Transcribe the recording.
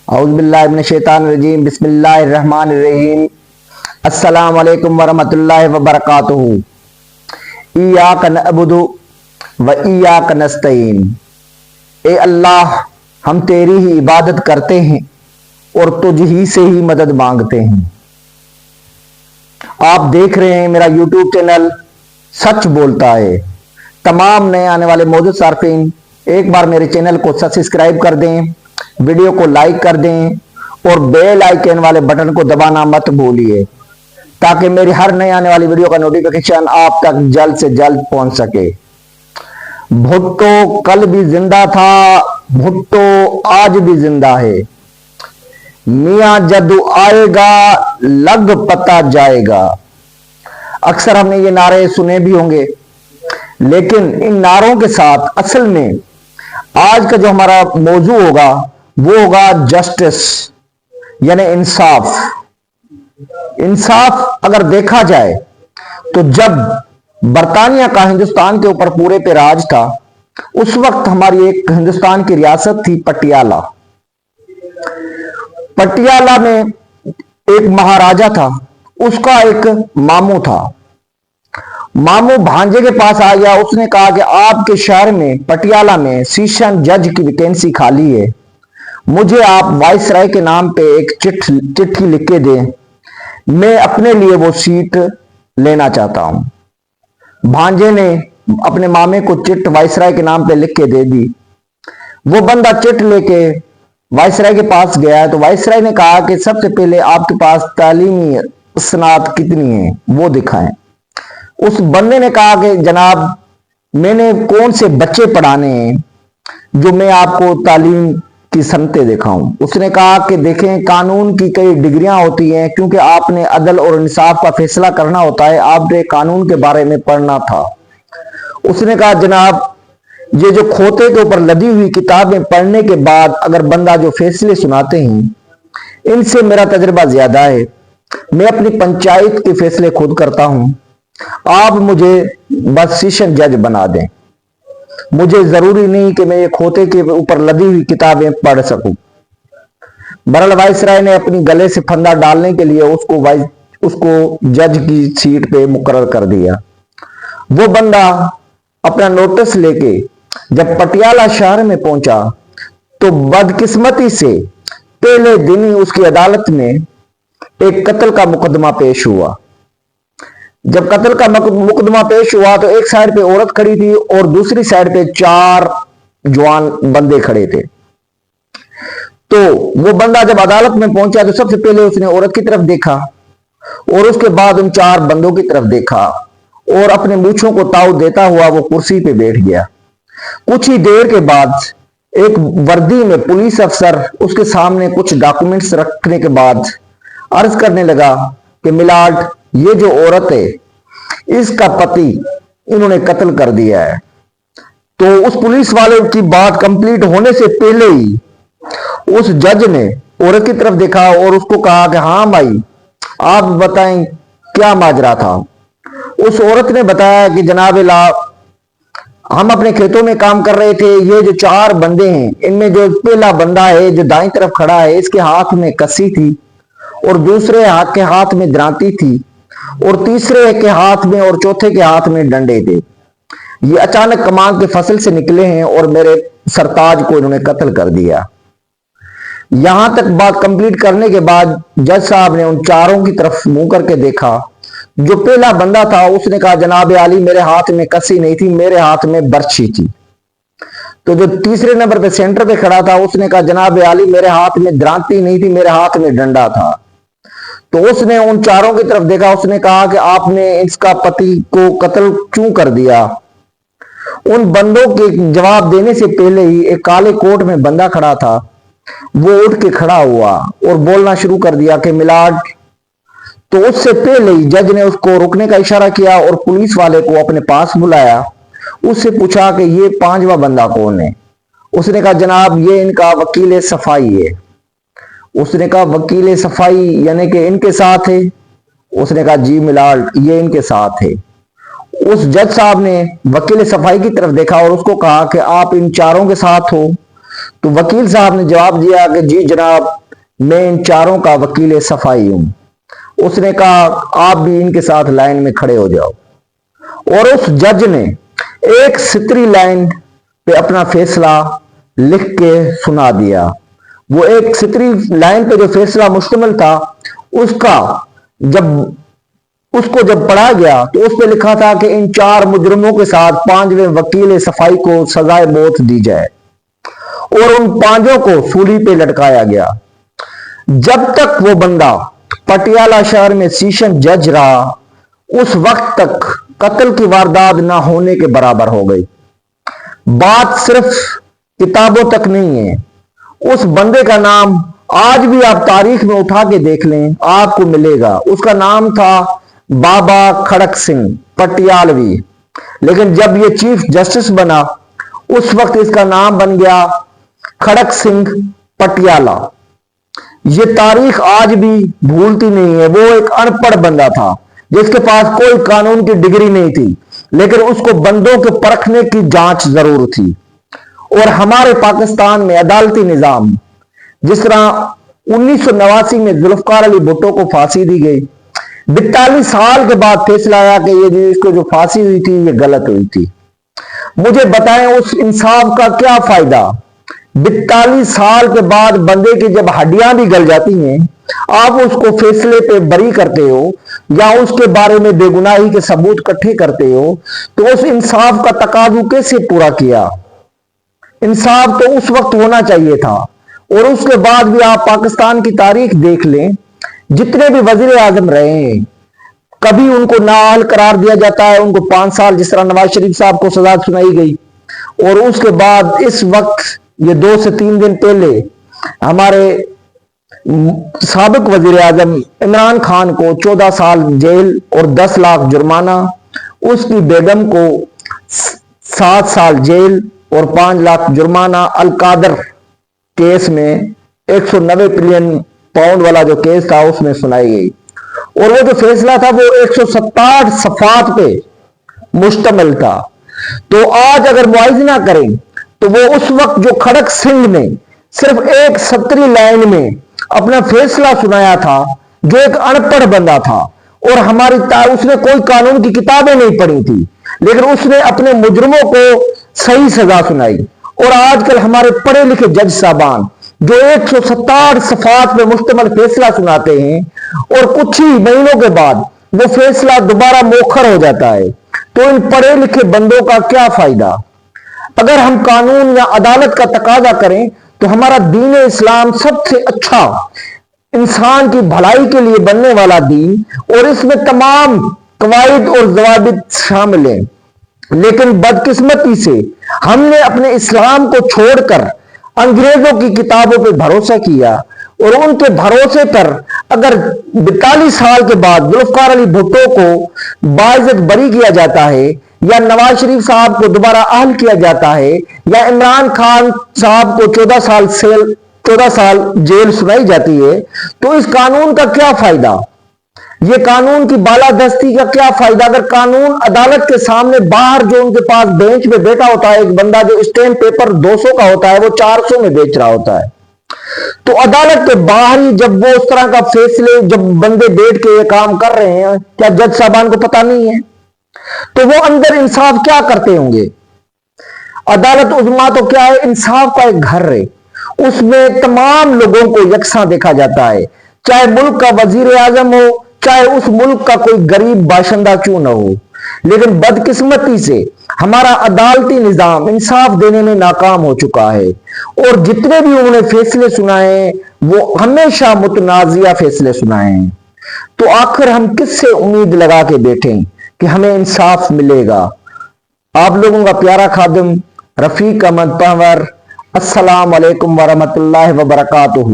اعوذ باللہ من الشیطان الرجیم بسم اللہ الرحمن الرحیم السلام علیکم ورحمۃ اللہ وبرکاتہ۔ ایاک نعبد و ایاک نستعین، اے اللہ ہم تیری ہی عبادت کرتے ہیں اور تجھ ہی سے ہی مدد مانگتے ہیں۔ آپ دیکھ رہے ہیں میرا یوٹیوب چینل سچ بولتا ہے۔ تمام نئے آنے والے موجود صارفین ایک بار میرے چینل کو سبسکرائب کر دیں، ویڈیو کو لائک کر دیں اور بیل آئیکن والے بٹن کو دبانا مت بھولیے تاکہ میری ہر نئے آنے والی ویڈیو کا نوٹیفیکیشن آپ تک جلد سے جلد پہنچ سکے۔ بھٹو کل بھی زندہ تھا، بھٹو آج بھی زندہ ہے۔ میاں جدو آئے گا لگ پتا جائے گا۔ اکثر ہم نے یہ نعرے سنے بھی ہوں گے، لیکن ان نعروں کے ساتھ اصل میں آج کا جو ہمارا موضوع ہوگا وہ ہوگا جسٹس، یعنی انصاف۔ انصاف اگر دیکھا جائے تو جب برطانیہ کا ہندوستان کے اوپر پورے پہ راج تھا، اس وقت ہماری ایک ہندوستان کی ریاست تھی پٹیالہ۔ پٹیالہ میں ایک مہاراجا تھا، اس کا ایک ماموں تھا۔ ماموں بھانجے کے پاس آ گیا، اس نے کہا کہ آپ کے شہر میں پٹیالہ میں سیشن جج کی ویکینسی خالی ہے، مجھے آپ وائس رائے کے نام پہ ایک چٹھی لکھ کے دیں، میں اپنے لیے وہ سیٹ لینا چاہتا ہوں۔ بھانجے نے اپنے مامے کو چٹ وائس رائے کے نام پہ لکھ کے دے دی۔ وہ بندہ چٹ لے کے وائس رائے کے پاس گیا تو وائس رائے نے کہا کہ سب سے پہلے آپ کے پاس تعلیمی اسناد کتنی ہیں وہ دکھائیں۔ اس بندے نے کہا کہ جناب میں نے کون سے بچے پڑھانے ہیں جو میں آپ کو تعلیم کی سنتیں دکھاؤں۔ اس نے کہا کہ دیکھیں قانون کی کئی ڈگریاں ہوتی ہیں، کیونکہ آپ نے عدل اور انصاف کا فیصلہ کرنا ہوتا ہے، آپ نے قانون کے بارے میں پڑھنا تھا۔ اس نے کہا جناب یہ جو کھوتے کے اوپر لدی ہوئی کتابیں پڑھنے کے بعد اگر بندہ جو فیصلے سناتے ہیں ان سے میرا تجربہ زیادہ ہے، میں اپنی پنچایت کے فیصلے خود کرتا ہوں، آپ مجھے بس سیشن جج بنا دیں، مجھے ضروری نہیں کہ میں یہ کھوتے کے اوپر لدی ہوئی کتابیں پڑھ سکوں۔ بہرحال وائس رائے نے اپنی گلے سے پھندا ڈالنے کے لیے اس کو جج کی سیٹ پہ مقرر کر دیا۔ وہ بندہ اپنا نوٹس لے کے جب پٹیالہ شہر میں پہنچا تو بدقسمتی سے پہلے دن ہی اس کی عدالت میں ایک قتل کا مقدمہ پیش ہوا۔ جب قتل کا مقدمہ پیش ہوا تو ایک سائڈ پہ عورت کھڑی تھی اور دوسری سائڈ پہ 4 جوان بندے کھڑے تھے۔ تو وہ بندہ جب عدالت میں پہنچا تو سب سے پہلے اس نے عورت کی طرف دیکھا اور اس کے بعد ان 4 بندوں کی طرف دیکھا اور اپنے مونچھوں کو تاؤ دیتا ہوا وہ کرسی پہ بیٹھ گیا۔ کچھ ہی دیر کے بعد ایک وردی میں پولیس افسر اس کے سامنے کچھ ڈاکومنٹس رکھنے کے بعد عرض کرنے لگا کہ ملاڈ یہ جو عورت ہے اس کا پتی انہوں نے قتل کر دیا ہے۔ تو اس پولیس والے کی بات کمپلیٹ ہونے سے پہلے ہی اس جج نے عورت کی طرف دیکھا اور اس کو کہا کہ ہاں بھائی آپ بتائیں کیا ماجرا تھا۔ اس عورت نے بتایا کہ جناب لا ہم اپنے کھیتوں میں کام کر رہے تھے، یہ جو 4 بندے ہیں ان میں جو پہلا بندہ ہے جو دائیں طرف کھڑا ہے اس کے ہاتھ میں کسی تھی اور دوسرے کے ہاتھ میں درانتی تھی اور تیسرے کے ہاتھ میں اور چوتھے کے ہاتھ میں ڈنڈے تھے۔ یہ اچانک کمان کے فصل سے نکلے ہیں اور میرے سرتاج کو انہوں نے قتل کر دیا۔ یہاں تک بات کمپلیٹ کرنے کے بعد جج صاحب نے ان 4 کی طرف منہ کر کے دیکھا۔ جو پہلا بندہ تھا اس نے کہا جناب عالی میرے ہاتھ میں کسی نہیں تھی، میرے ہاتھ میں برچھی تھی۔ تو جو تیسرے نمبر پہ سینٹر پہ کھڑا تھا اس نے کہا جناب عالی میرے ہاتھ میں درانتی نہیں تھی، میرے ہاتھ میں ڈنڈا تھا۔ تو اس نے ان 4 کی طرف دیکھا، اس نے کہا کہ آپ نے اس کا پتی کو قتل کیوں کر دیا؟ ان بندوں کے جواب دینے سے پہلے ہی ایک کالے کوٹ میں بندہ کھڑا تھا، وہ اٹھ کے کھڑا ہوا اور بولنا شروع کر دیا کہ ملاڈ۔ تو اس سے پہلے ہی جج نے اس کو رکنے کا اشارہ کیا اور پولیس والے کو اپنے پاس بلایا، اس سے پوچھا کہ یہ 5واں بندہ کون ہے؟ اس نے کہا جناب یہ ان کا وکیل صفائی ہے۔ اس نے کہا وکیل صفائی یعنی کہ ان کے ساتھ ہے؟ اس نے کہا جی ملاڈ یہ ان کے ساتھ ہے۔ اس جج صاحب نے وکیل صفائی کی طرف دیکھا اور اس کو کہا کہ آپ ان 4 کے ساتھ ہو؟ تو وکیل صاحب نے جواب دیا کہ جی جناب، میں ان چاروں کا وکیل صفائی ہوں۔ اس نے کہا آپ بھی ان کے ساتھ لائن میں کھڑے ہو جاؤ، اور اس جج نے ایک سطری لائن پہ اپنا فیصلہ لکھ کے سنا دیا۔ وہ ایک سطری لائن پہ جو فیصلہ مشتمل تھا، اس کو جب پڑھا گیا تو اس پہ لکھا تھا کہ ان 4 مجرموں کے ساتھ 5ویں وکیل صفائی کو سزائے موت دی جائے، اور ان 5 کو سولی پہ لٹکایا گیا۔ جب تک وہ بندہ پٹیالہ شہر میں سیشن جج رہا، اس وقت تک قتل کی واردات نہ ہونے کے برابر ہو گئی۔ بات صرف کتابوں تک نہیں ہے، اس بندے کا نام آج بھی آپ تاریخ میں اٹھا کے دیکھ لیں، آپ کو ملے گا۔ اس کا نام تھا بابا کھڑک سنگھ پٹیالوی، لیکن جب یہ چیف جسٹس بنا اس وقت اس کا نام بن گیا کھڑک سنگھ پٹیالہ۔ یہ تاریخ آج بھی بھولتی نہیں ہے۔ وہ ایک ان پڑھ بندہ تھا جس کے پاس کوئی قانون کی ڈگری نہیں تھی، لیکن اس کو بندوں کے پرکھنے کی جانچ ضرور تھی۔ اور ہمارے پاکستان میں عدالتی نظام، جس طرح 1989 میں ذوالفقار علی بھٹو کو پھانسی دی گئی، 42 سال کے بعد فیصلہ آیا کہ یہ اس کو جو پھانسی ہوئی تھی یہ غلط ہوئی تھی۔ مجھے بتائیں اس انصاف کا کیا فائدہ؟ 42 سال کے بعد بندے کی جب ہڈیاں بھی گل جاتی ہیں، آپ اس کو فیصلے پہ بری کرتے ہو یا اس کے بارے میں بے گناہی کے ثبوت اکٹھے کرتے ہو، تو اس انصاف کا تقاضا کیسے پورا کیا؟ انصاف تو اس وقت ہونا چاہیے تھا۔ اور اس کے بعد بھی آپ پاکستان کی تاریخ دیکھ لیں، جتنے بھی وزیر اعظم رہے ہیں، کبھی ان کو نااہل قرار دیا جاتا ہے، ان کو 5 سال، جس طرح نواز شریف صاحب کو سزا سنائی گئی، اور اس کے بعد اس وقت یہ 2 سے 3 دن پہلے ہمارے سابق وزیر اعظم عمران خان کو 14 سال جیل اور 10 لاکھ جرمانہ، اس کی بیگم کو 7 سال جیل اور 5 لاکھ جرمانہ القادر کیس میں 190 بلین پاؤنڈ والا جو کیس تھا اس میں سنائی گئی۔ اور وہ جو فیصلہ تھا وہ 167 صفحات پہ مشتمل تھا۔ تو آج اگر موازنہ کریں تو وہ اس وقت جو کھڑک سنگھ نے صرف ایک سطری لائن میں اپنا فیصلہ سنایا تھا، جو ایک ان پڑھ بندہ تھا، اور اس نے کوئی قانون کی کتابیں نہیں پڑھی تھی، لیکن اس نے اپنے مجرموں کو صحیح سزا سنائی۔ اور آج کل ہمارے پڑھے لکھے جج صاحبان جو 167 صفحات پہ مشتمل فیصلہ سناتے ہیں، اور کچھ ہی مہینوں کے بعد وہ فیصلہ دوبارہ مؤخر ہو جاتا ہے، تو ان پڑھے لکھے بندوں کا کیا فائدہ؟ اگر ہم قانون یا عدالت کا تقاضا کریں تو ہمارا دین اسلام سب سے اچھا، انسان کی بھلائی کے لیے بننے والا دین، اور اس میں تمام قواعد اور ضوابط شامل ہیں۔ لیکن بدقسمتی سے ہم نے اپنے اسلام کو چھوڑ کر انگریزوں کی کتابوں پہ بھروسہ کیا، اور ان کے بھروسے پر اگر 42 سال کے بعد ذوالفقار علی بھٹو کو باعزت بری کیا جاتا ہے، یا نواز شریف صاحب کو دوبارہ اہل کیا جاتا ہے، یا عمران خان صاحب کو 14 سال جیل سنائی جاتی ہے، تو اس قانون کا کیا فائدہ؟ یہ قانون کی بالادستی کا کیا فائدہ؟ اگر قانون عدالت کے سامنے باہر جو ان کے پاس بینچ میں بیٹھا ہوتا ہے ایک بندہ جو اسٹیمپ پیپر 200 کا ہوتا ہے، وہ 400 میں بیچ رہا ہوتا ہے، تو عدالت کے باہر ہی جب وہ اس طرح کا فیصلے، جب بندے بیٹھ کے یہ کام کر رہے ہیں، کیا جج صاحبان کو پتہ نہیں ہے؟ تو وہ اندر انصاف کیا کرتے ہوں گے؟ عدالت عظمیٰ تو کیا ہے؟ انصاف کا ایک گھر ہے، اس میں تمام لوگوں کو یکساں دیکھا جاتا ہے، چاہے ملک کا وزیر اعظم ہو، چاہے اس ملک کا کوئی غریب باشندہ کیوں نہ ہو۔ لیکن بدقسمتی سے ہمارا عدالتی نظام انصاف دینے میں ناکام ہو چکا ہے، اور جتنے بھی انہوں نے فیصلے سنائے ہیں وہ ہمیشہ متنازعہ فیصلے سنائے ہیں۔ تو آخر ہم کس سے امید لگا کے بیٹھیں کہ ہمیں انصاف ملے گا؟ آپ لوگوں کا پیارا خادم رفیق احمد پنور۔ السلام علیکم ورحمۃ اللہ وبرکاتہ۔